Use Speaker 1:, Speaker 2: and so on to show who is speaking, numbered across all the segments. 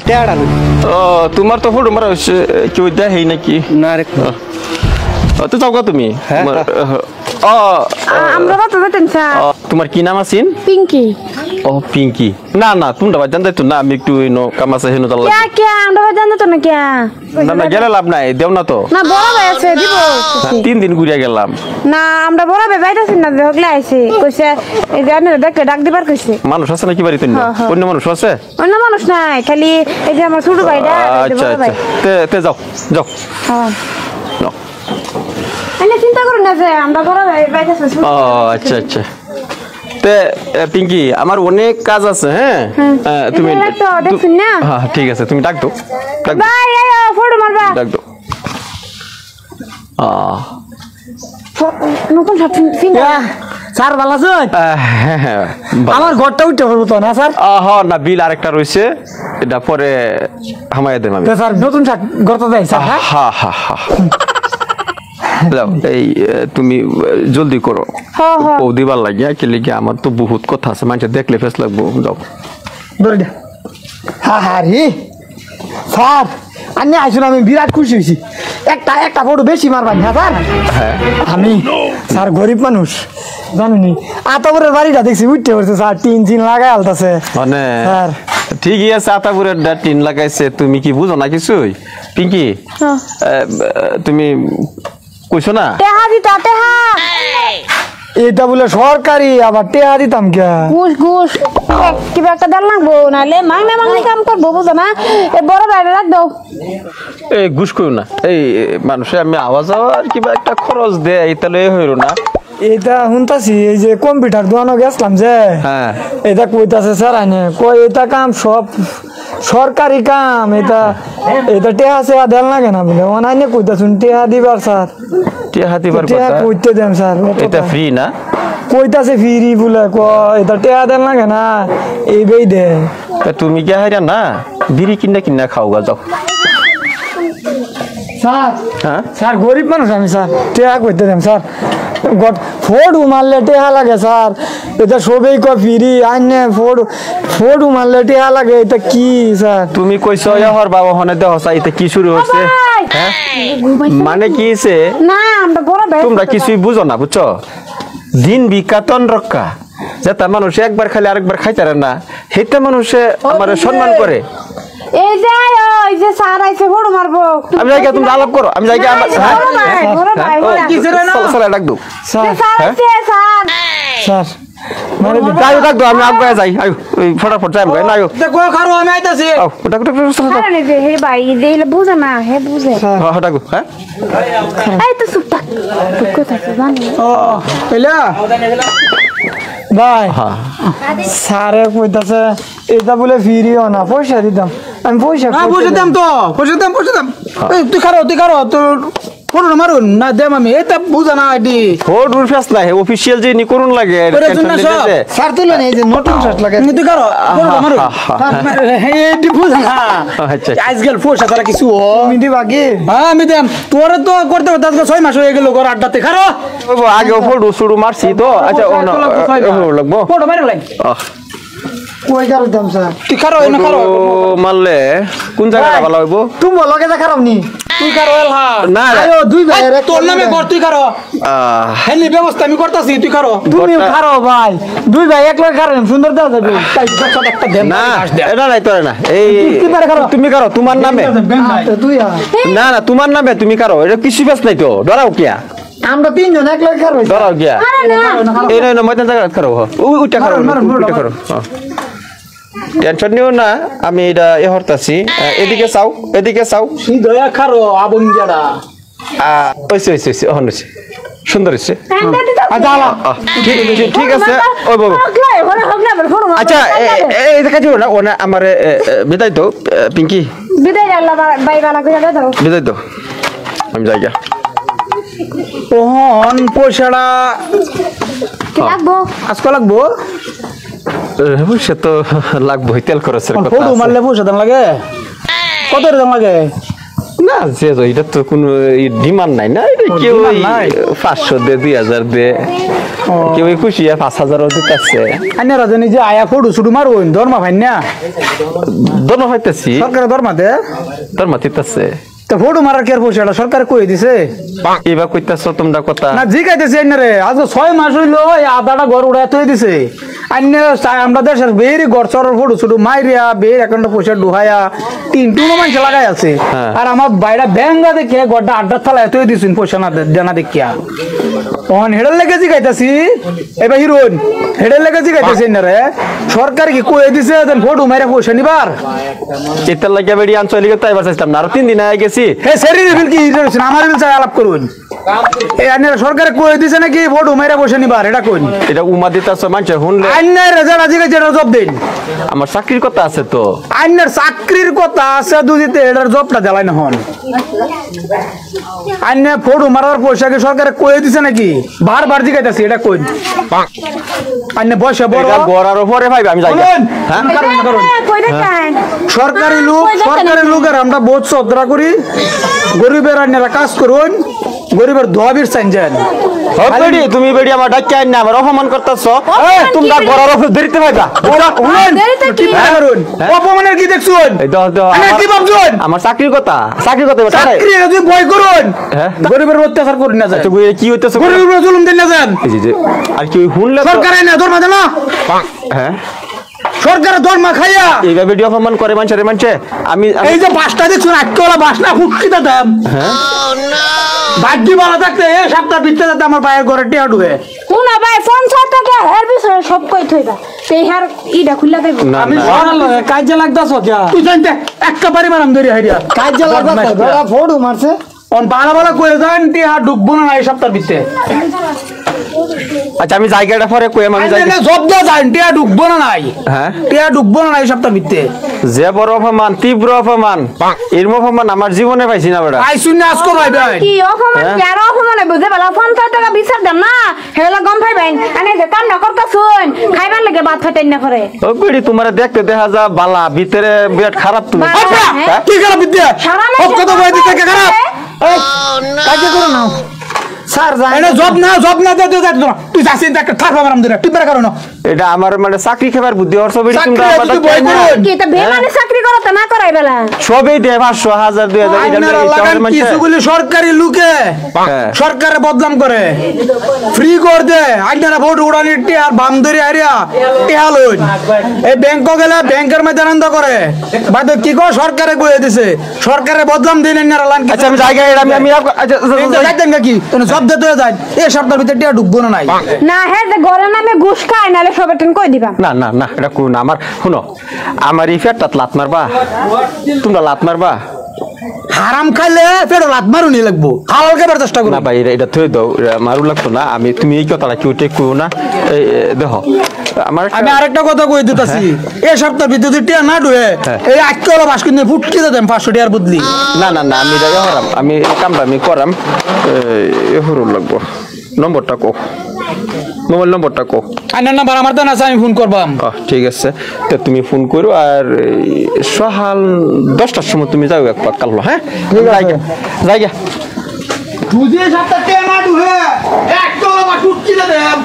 Speaker 1: টেড়া
Speaker 2: ও তোমার তো ফটো মারা হচ্ছে কেউ দেখাই নাকি
Speaker 1: না রে
Speaker 2: তো যাও গা তুমি
Speaker 3: আমরা কত বেতন স্যার
Speaker 2: তোমার কি নাম আছেন
Speaker 3: পিঙ্কি
Speaker 2: ও পিঙ্কি না না তুমি ডাবা জানতে তো না আমি একটু ইনো কাম আছে হেনো দাও
Speaker 3: क्या क्या আমরা জানতে তো না क्या
Speaker 2: না না গেলে লাভ নাই দেও না তো
Speaker 3: না বড় ভাই আছে দিব
Speaker 2: 3 দিন ঘুরিয়া গেলাম
Speaker 3: না আমরা বড় ভাই বাইতাছি না হগলে আইছে কইছে এই যে আনে দেখে ডাক দিবার কইছে
Speaker 2: মানুষ আছে নাকি বাড়িতে অন্য মানুষ আছে
Speaker 3: অন্য মানুষ নাই খালি এই যে আমার ছোট ভাইটা
Speaker 2: আচ্ছা আচ্ছা তে যাও যাও
Speaker 3: হ্যাঁ
Speaker 2: নাও
Speaker 3: এনে চিন্তা করুন না যে আমরা বড় ভাই বাইতাছি
Speaker 2: ও আচ্ছা আচ্ছা তে পিঙ্কি আমার অনেক কাজ আছে হ্যাঁ তুমি
Speaker 3: দেখছেন না
Speaker 2: হ্যাঁ ঠিক আছে তুমি ডাক দাও
Speaker 3: ভাই আয় ফটো মারবা
Speaker 2: ডাক দাও
Speaker 3: নতুন সাত ফিঙ্গার
Speaker 1: স্যার ভালো আছেন
Speaker 2: হ্যাঁ হ্যাঁ
Speaker 1: আমার ঘরটা উঠতে পারবো তো না স্যার
Speaker 2: হ্যাঁ না বিল আরেকটা রয়েছে এটা পরে হামায় দেব আমি
Speaker 1: স্যার নতুন ঘরটা দেয় স্যার
Speaker 2: হ্যাঁ হ্যাঁ হ্যাঁ যাও এই তুমি জলদি করো দিবার লাগিয়া কি লিখে আমার তো বহুত কথা আছে মানুষ দেখলে ফেস লাগবো যাও
Speaker 1: ধরে হ্যাঁ হ্যাঁ রে স্যার আমি আইসুন আমি বিরাট খুশি হয়েছি একটা ফটো বেশি মারবান হ্যাঁ স্যার
Speaker 2: হ্যাঁ
Speaker 1: আমি স্যার গরিব মানুষ জানুনি আতাপুরের বাড়িটা দেখছি উঠতে পড়ছে স্যার টিন লাগাই আলতাছে
Speaker 2: মানে
Speaker 1: স্যার
Speaker 2: ঠিকই আছে আতাপুরের টিন লাগাইছে তুমি কি বুঝো না কিছুই পিঙ্কি তুমি কইছো না
Speaker 3: টেহা দিতা টেহা
Speaker 1: এটা বলে সরকারি আবার টেহা দিতাম কে
Speaker 3: ঘুষ কিবা একটা দেন লাগবো নাহলে মাংনা কাম করবো বুঝো না এই বড় বাইরে রাখ দাও
Speaker 2: এই ঘুষ কইও না এই মানুষে আমি আওয়াজ আর কিবা একটা খরচ দেয় তাহলে হইরো না
Speaker 1: এটা শুনতাছি এই যে কম্পিউটার দোকানে গেছিলাম যে
Speaker 2: হ্যাঁ
Speaker 1: এটা কইতাছে স্যার আইনে কই এটা কাম সব সরকারি কাম এটা টেহা সেহা দেন লাগে না বলে অনাইনে কইতাছুন টেহা দিবার স্যার
Speaker 2: টিয়া দিবার
Speaker 1: টেহা
Speaker 2: কথা
Speaker 1: কইতে দেন স্যার
Speaker 2: এটা ফ্রি না
Speaker 1: কইতাছে ফ্রি বলে এটা টেহা দেন লাগে না এইবেই দে
Speaker 2: তুমি কি হাইরা না বিড়ি কিনা খাও গা যাও
Speaker 1: স্যার
Speaker 2: হ্যাঁ
Speaker 1: স্যার গরিব মানুষ আমি স্যার টেহা কইতে দেন স্যার ফোড়ু মারলে টেহা লাগে স্যার এটা সবেই কয় ফ্রি আইনে ফোড়ু মারলে টেহা লাগে এটা কি স্যার
Speaker 2: তুমি কইছো হর বাবা হনে দেহ চাইতে কি শুরু হচ্ছে হ্যাঁ মানে কি হইছে
Speaker 3: না আমরা বড় ভাই
Speaker 2: তোমরা কিছুই বুঝো না বুঝছো দিন বিকাতন রক্ষা যেটা মানুষ একবার খালি আরেকবার খাইতে পারে না সেটা মানুষে আমার সম্মান করে
Speaker 3: এই যাই ওই যে স্যার আইছে ফটো মারবো
Speaker 2: আমি যাই তুমি আলাপ করো আমি যাই আমার
Speaker 3: বড় ভাই
Speaker 2: চলো ডাক দো
Speaker 1: স্যার
Speaker 3: স্যার আইছে স্যার
Speaker 1: স্যার মানে
Speaker 2: যাই ডাক দো আমি আগে যাই আয়ো ওই ফটাফট যাই না আয়ো
Speaker 1: দেখো খারো আমি আইতাছি
Speaker 2: ডাক
Speaker 3: আরে রে হে ভাই দেইলে বুঝে না হে বুঝে
Speaker 2: হ্যাঁ ডাক হ্যাঁ
Speaker 3: এই তো সুপটা কথা জানি
Speaker 1: ও এলা ভাই স্যারে কইতাছে এটা বলে ফিরিও না পয়সা দিতাম আমি পয়সা
Speaker 4: দাম তো পয়সা দাম তুই খারো তোর ফোন মারুন না দেম আমি এটা বুঝা না আইডি
Speaker 2: ফোর রুফাস না হে অফিশিয়াল যে নি করুন লাগে
Speaker 1: স্যার তুলে এই যে নতুন শার্ট লাগে
Speaker 4: তুই খারো ফোন মারুন এইটি বুঝা না
Speaker 2: আচ্ছা
Speaker 4: আজকাল পয়সা তারা কিছু
Speaker 1: তুমি দিবা কি
Speaker 4: হ্যাঁ আমি দেম তোরে তো করতে করতে আজকে 6 মাস হয়ে গেল ঘর আড্ডাতে খারো
Speaker 2: আগে ফোর শুরু মারছি তো আচ্ছা লাগবো
Speaker 4: ফটো মারি লাগ
Speaker 1: কই গার দাম স্যার
Speaker 4: তুই খারো না খারো
Speaker 2: মারলে কোন জায়গাটা ভালো হইব
Speaker 1: তুমি লগে যা খারাপ নি
Speaker 4: তুই খারো এলহা
Speaker 2: না
Speaker 1: আয়ো দুই ভাই
Speaker 4: তোর নামে কর তুই খারো হেলি ব্যবস্থা আমি করতাছি তুই খারো
Speaker 1: তুমি খারো ভাই দুই ভাই এক লাখ খারেন সুন্দর দেওয়া যাবে
Speaker 4: তাই একটা দেম
Speaker 2: না এটা নাই তোরে না এই তুমি কারো তোমার নামে
Speaker 1: তুই
Speaker 2: না না তোমার নামে তুমি কারো এটা কিছু বেশ নাই তো ডরাও কিয়া
Speaker 1: আমরা তিনজন এক লাখ খারো
Speaker 2: ডরাও কিয়া এই না ময়দান জায়গা খারো উইটা খারো উইটা খারো টেনশন নিও না আমি এটা হরতাছি এদিকে চাও
Speaker 4: দয়া খারো আবঙ্গিয়াডা
Speaker 2: ওইছে হনছে সুন্দর হইছে ঠিক আছে ওই বাবু আচ্ছা এই দেখা যাও না ওনা আমার বিদায় তো পিঙ্কি
Speaker 3: বিদায় আল্লাহ ভাই বালা কইরা দাও
Speaker 2: বিদায় তো আমি যাই গা
Speaker 4: ওহন পয়সাটা
Speaker 3: কি লাগবো
Speaker 4: আজকে লাগবো
Speaker 2: সে তো লাগবো তেল খরচের কথা
Speaker 4: ফটো মারলে পয়সা দাম লাগে কত দাম লাগে
Speaker 2: না যে এটা তো কোনো ডিমান্ড নাই না, এটা কেউ
Speaker 4: demand নাই।
Speaker 2: 500 দে 2000 দে, কেউ খুশি 5000 দিতেছে।
Speaker 4: আইনারা জানি যে আয়া ফটো শুরু মারুন দরমা ভাই না
Speaker 2: দরমা পাইতেছি,
Speaker 4: সরকারের দরমা দে
Speaker 2: দরমা দিতেছে।
Speaker 4: তো ফটো মারার কি আর পয়সাটা সরকার কই দিছে
Speaker 2: এবার কইতাছ তোমরা কথা
Speaker 4: না জিগাইতেছে আইনারে আজ 6 মাস হইলো এই আদাটা ঘর উড়ায় থই দিছে আইনে আমরা দেশের বেরি ঘর চরের ফটো শুধু মাইরিয়া বের অ্যাকাউন্টে পয়সা ডুহায়া 3 মানুষ লাগাই আছে
Speaker 2: হ্যাঁ।
Speaker 4: আর আমার বাইরা ব্যাঙ্গা দেখে ঘরটা আড্ডা থালায় থই দিছেন পয়সা না দেনা দেখিয়া তখন হেডের লেগে জিগাইতাছি এবার হিরোইন হেডের লেগে জিগাইতেছি আইনারে সরকার কি কই দিছে দেন ফটো মাইরা পয়সা নিবার
Speaker 2: এটার লাগিয়া বেড়ি আঞ্চলিক তাই বাঁচাইছিলাম না, আরো 3 দিন আগে গেছি।
Speaker 4: হে সেরি বিল কি হিরোইন আমার বিল চাই আলাপ করুন এই আইনারে সরকারে কই দিছে নাকি ফটো মাইরা পয়সা নিবার এটা কই
Speaker 2: এটা উমা দিতেছ মানুষের শুনলে।
Speaker 4: আইনার রেজাল্ট আজকে যেটা জব দিন
Speaker 2: আমার চাকরির কথা আছে তো।
Speaker 4: আইনার চাকরির কথা আছে দুদিতে এটার জবটা জ্বালাই না হন আইনে ফটো মারার পয়সা কি সরকারে কই দিছে নাকি বারবার জিগাইতাছি এটা কই আইনে বয়সে বড়
Speaker 2: এটা গড়ার উপরে ভাই আমি যাই।
Speaker 4: বলুন।
Speaker 2: হ্যাঁ
Speaker 3: কই দেখান
Speaker 4: সরকারি লোকের আমরা বহুত শ্রদ্ধা করি গরিবের আইনারা কাজ করুন গরিবের দোয়াবির চাইন যান
Speaker 2: বেড়ি তুমি বেড়ি আমার ডাক্তার আইন না আমার অপমান করতেছ। তোমরা গড়ার উপরে দেরিতে ভাইবা।
Speaker 4: কি করুন অপমানের কি দেখছুন
Speaker 2: এই দাও দাও
Speaker 4: আইনে কি ভাবছুন
Speaker 2: আমার চাকরির কথা এবার ছাড়াই।
Speaker 4: চাকরি যদি ভয় করুন
Speaker 2: হ্যাঁ।
Speaker 4: গরিবের অত্যাচার করুন না যায়
Speaker 2: তো কি হইতেছে?
Speaker 4: গরিবের উপরে জুলুম দিন না যান
Speaker 2: এই যে আর কি শুনলে তো-
Speaker 4: সরকার আইনা ধর্মা দেন না
Speaker 2: হ্যাঁ
Speaker 4: সরকারের ধর্মা খাইয়া
Speaker 2: এইভাবে ভিডিও অপমান করে মানুষের মানুষে আমি
Speaker 4: এই যে বাসটা দেখছুন আটকেওয়ালা বাস না ফুটকিতে দাম ভাগ্যি ভালো থাকতে এই সপ্তাহ বিতে যাতে আমার ভাইয়ের ঘরে টিয়া ঢুকে
Speaker 3: কোনা ভাই 50 টাকা এর বিষয়ে সব কই থইবা সেই হার ইডা খুললা দেব
Speaker 2: না
Speaker 4: আমি
Speaker 2: না
Speaker 4: সরাল কাজে লাগতাছ কে তুই জানতে একটা বাড়ি মারাম ধরি হাইরিয়া
Speaker 1: কাজে লাগবে বেড়া ফোড় মারছে
Speaker 4: অন বালা বালা কই যান টিয়া ঢুকবো না এই সপ্তাহ বিতে
Speaker 2: আচ্ছা আমি জায়গাটা পরে কইম আমি যাই।
Speaker 4: জব দা যান টিয়া ঢুকবো না নাই
Speaker 2: হ্যাঁ
Speaker 4: টিয়া ঢুকবো না এই সপ্তাহ বিতে
Speaker 2: যে বড় অপমান তীব্র অপমান এরম অপমান আমার জীবনে পাইছি না বেটা।
Speaker 4: আই শুনে আজকো ভাই ভাই
Speaker 3: কি অপমান কি আর অপমানে বুঝে বলা 50 টাকা বিচার দেন না হেলা গম পাইবেন আনে যে কাম না করতা শুন খাইবার লাগে ভাত খাইতেন না করে
Speaker 2: ও বেড়ি তোমার দেখতে দেখা যা বালা ভিতরে বিরাট খারাপ তুমি।
Speaker 3: বালা।
Speaker 2: হ্যাঁ?
Speaker 4: কি খারাপ বিদ্যা
Speaker 3: সারা
Speaker 4: ও কত বই দিতে কে খারাপ
Speaker 1: কাজে করো না স্যার যাই
Speaker 4: এনে জব না দে তুই যাসিন একটা থাকবা মারাম ধরে তুই বেরা করো না
Speaker 2: এটা আমার মানে চাকরি খাবার বুদ্ধি হরছ বেড়ি তোমরা
Speaker 4: চাকরি
Speaker 2: আমার
Speaker 4: যদি বই করুন।
Speaker 3: কি তা বেমানে চাকরি করতে না করাই বেলা
Speaker 2: সবই দেয় 500 1000 2000 এটা
Speaker 4: আইনারা লাগান কিছুগুলি সরকারি লোকে
Speaker 2: হ্যাঁ।
Speaker 4: সরকারে বদনাম করে ফ্রি করে দে আইনারা ভোট উড়ানি টিয়ার বাম ধরে আরিয়া টিয়া লইন এই ব্যাংক গেলে ব্যাংকের মধ্যে আনন্দ করে বাদ কি কো সরকারে কইয়ে দিছে সরকারে বদনাম দিন আইনারা লান
Speaker 2: আচ্ছা আমি জায়গা আমি আমি আচ্ছা
Speaker 4: যাইতেন কি সব দিতে যায় এই সপ্তাহের ভিতরে টিয়া ঢুকবো না নাই
Speaker 3: না হে যে ঘরে নামে ঘুষ খায় নালে সবে টেন কই দিবা
Speaker 2: না না না এটা কোন আমার শুনো আমার এই ফেটটাত লাত মারবা তোমরা লাত মারবা
Speaker 4: হারাম খাইলে পেট লাত মারুনি লাগবো হালাল খাবার চেষ্টা করো
Speaker 2: না ভাই এটা থই দাও মারু লাগতো না আমি তুমি এই কথাটা কেউ টেক করো না এই দেখো আমার একটা-
Speaker 4: আমি আরেকটা কথা কই দিতেছি এই সপ্তাহের ভিতরে যদি টিয়া না ঢুয়ে
Speaker 2: হ্যাঁ।
Speaker 4: এই আজকে বাস কিনে ফুটকি দেন 500 টিয়ার বদলি
Speaker 2: না না না আমি এটা হরাম আমি এই কামটা আমি করাম এ হরুন লাগবো নম্বরটা কো মোবাইল নম্বরটা কো
Speaker 4: আইনার নাম্বার আমার তো না আছে, আমি ফোন করবাম
Speaker 2: ঠিক আছে তো তুমি ফোন করো আর এই সকাল 10টার সময় তুমি যাও এক পাক কালো হ্যাঁ জায়গা
Speaker 4: বুঝে সপ্তাহ টিয়া না ঢুয়ে একটা বাস ফুটকি দেন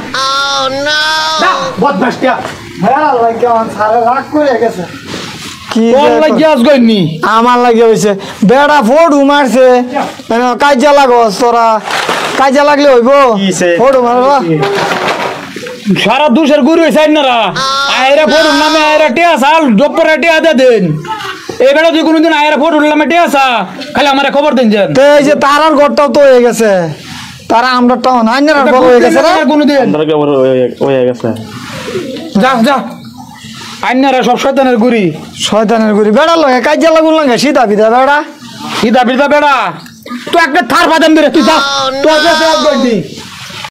Speaker 4: বদমাস টিয়া
Speaker 1: হ্যাঁ লাগে স্যার রাগ করে গেছে কি
Speaker 4: কোন লাগিয়ে আস গইনি
Speaker 1: আমার লাগে হইছে বেড়া ফোড় মারছে কাজে লাগো তোরা কাজে লাগলে হইব ফোড় মারবা
Speaker 4: সারা দুশের গুরু হইছে আইনারা আয়রা ফোর নামে আয়রা টিয়া সাল জপরে টিয়া দে দেন এবারে যদি কোনদিন আয়রা ফোর নামে টিয়া সা খালি আমারে খবর দেন যেন
Speaker 1: তো এই যে তারার ঘরটাও তো হয়ে গেছে তারা আমরা টাউন আইনার ঘর হয়ে গেছে না
Speaker 4: কোনদিন
Speaker 2: হয়ে গেছে
Speaker 4: যা যা আইনারা সব শয়তানের গুরি
Speaker 1: শয়তানের গুড়ি বেড়া লগে কাজে লাগুন লাগে সিধা বিধা বেড়া
Speaker 4: সিধা বিধা বেড়া তুই একটা থার বাদাম ধরে তুই যা তুই আগে